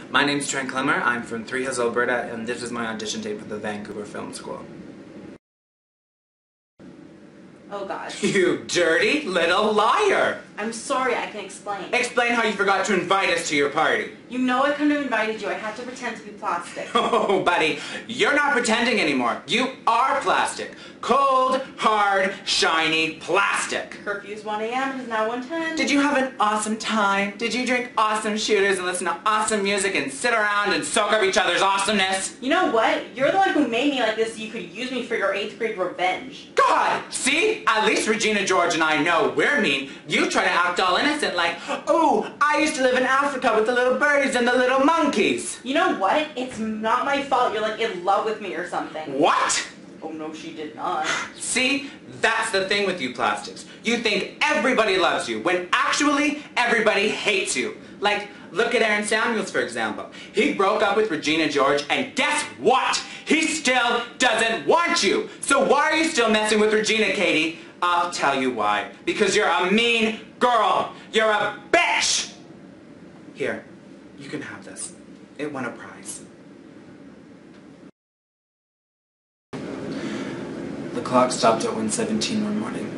My name's Trent Klemmer, I'm from Three Hills, Alberta, and this is my audition tape for the Vancouver Film School. Oh God. You dirty little liar! I'm sorry, I can explain. Explain how you forgot to invite us to your party. You know I couldn't have invited you. I had to pretend to be plastic. Oh, buddy, you're not pretending anymore. You are plastic. Cold, hard, shiny plastic. Curfew's 1 a.m. It is now 1:10. Did you have an awesome time? Did you drink awesome shooters and listen to awesome music and sit around and soak up each other's awesomeness? You know what? You're the one who made me like this so you could use me for your 8th grade revenge. God! See? At least Regina George and I know we're mean. You try to act all innocent like, oh, I used to live in Africa with the little birds and the little monkeys. You know what? It's not my fault you're like in love with me or something. What? Oh no, she did not. See? That's the thing with you plastics. You think everybody loves you, when actually everybody hates you. Like, look at Aaron Samuels, for example. He broke up with Regina George, and guess what? He still doesn't want you. So why are you still messing with Regina, Katie? I'll tell you why. Because you're a mean girl. You're a bitch! Here, you can have this. It won a prize. The clock stopped at 1:17 one morning.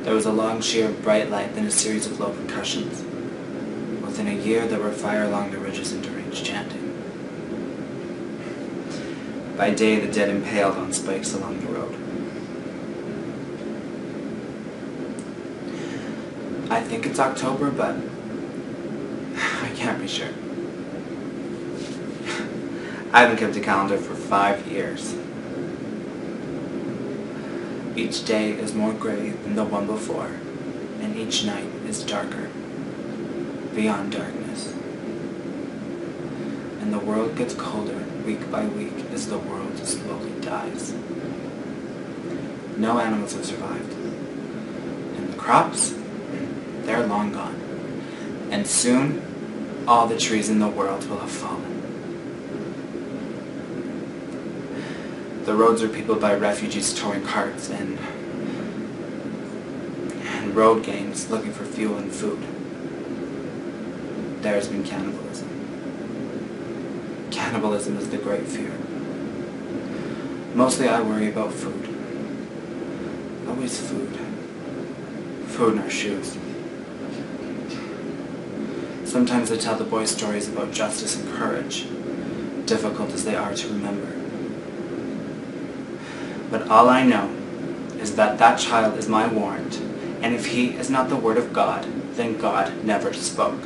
There was a long sheer of bright light, then a series of low percussions. Within a year, there were fire along the ridges and deranged chanting. By day, the dead impaled on spikes along the road. I think it's October, but I can't be sure. I haven't kept a calendar for 5 years. Each day is more gray than the one before, and each night is darker, beyond darkness. And the world gets colder week by week as the world slowly dies. No animals have survived. And the crops, they're long gone. And soon, all the trees in the world will have fallen. The roads are peopled by refugees towing carts and road gangs looking for fuel and food. There has been cannibalism. Cannibalism is the great fear. Mostly I worry about food. Always food. Food in our shoes. Sometimes I tell the boys stories about justice and courage, difficult as they are to remember. But all I know is that that child is my warrant, and if he is not the word of God, then God never spoke.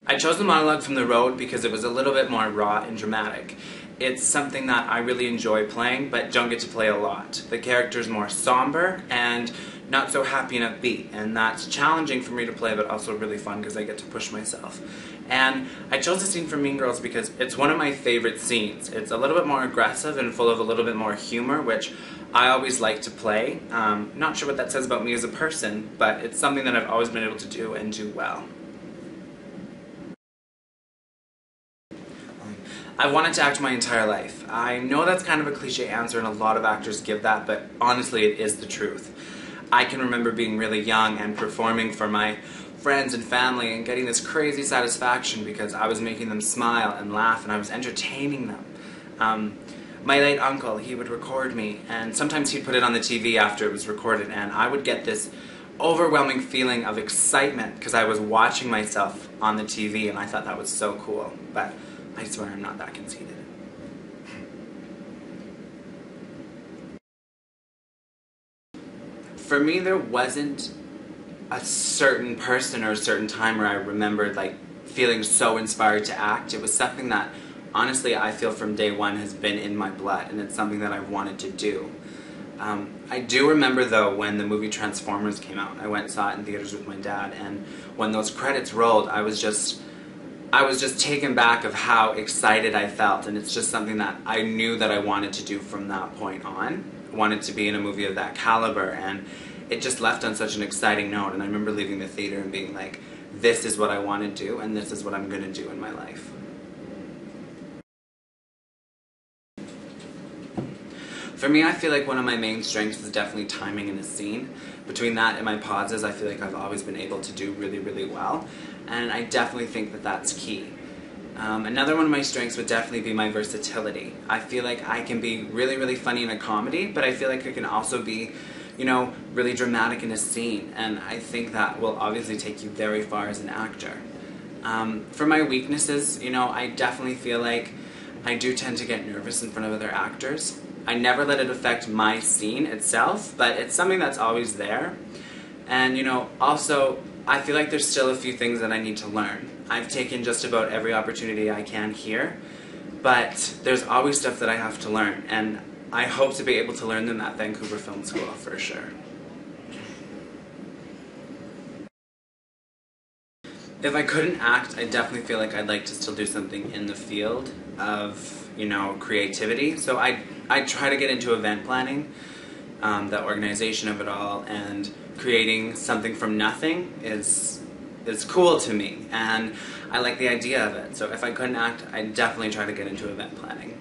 I chose the monologue from The Road because it was a little bit more raw and dramatic. It's something that I really enjoy playing, but don't get to play a lot. The character's more somber and not so happy and upbeat, and that's challenging for me to play, but also really fun because I get to push myself. And I chose the scene from Mean Girls because it's one of my favorite scenes. It's a little bit more aggressive and full of a little bit more humor, which I always like to play. Not sure what that says about me as a person, but it's something that I've always been able to do and do well. I've wanted to act my entire life. I know that's kind of a cliche answer and a lot of actors give that, but honestly it is the truth. I can remember being really young and performing for my friends and family and getting this crazy satisfaction because I was making them smile and laugh and I was entertaining them. My late uncle, he would record me and sometimes he'd put it on the TV after it was recorded and I would get this overwhelming feeling of excitement because I was watching myself on the TV and I thought that was so cool. But I swear I'm not that conceited. For me, there wasn't a certain person or a certain time where I remembered like feeling so inspired to act. It was something that, honestly, I feel from day one has been in my blood, and it's something that I've wanted to do. I do remember, though, when the movie Transformers came out. I went and saw it in theaters with my dad, and when those credits rolled, I was just taken back of how excited I felt, and it's just something that I knew that I wanted to do from that point on. I wanted to be in a movie of that caliber, and it just left on such an exciting note, and I remember leaving the theater and being like, this is what I want to do, and this is what I'm going to do in my life. For me, I feel like one of my main strengths is definitely timing in a scene. Between that and my pauses, I feel like I've always been able to do really, really well. And I definitely think that that's key. Another one of my strengths would definitely be my versatility. I feel like I can be really, really funny in a comedy, but I feel like I can also be, you know, really dramatic in a scene. And I think that will obviously take you very far as an actor. For my weaknesses, you know, I definitely feel like I do tend to get nervous in front of other actors. I never let it affect my scene itself, but it's something that's always there. And, you know, also, I feel like there's still a few things that I need to learn. I've taken just about every opportunity I can here, but there's always stuff that I have to learn, and I hope to be able to learn them at Vancouver Film School for sure. If I couldn't act, I definitely feel like I'd like to still do something in the field of, you know, creativity. So I try to get into event planning, the organization of it all, and creating something from nothing is cool to me, and I like the idea of it. So if I couldn't act, I'd definitely try to get into event planning.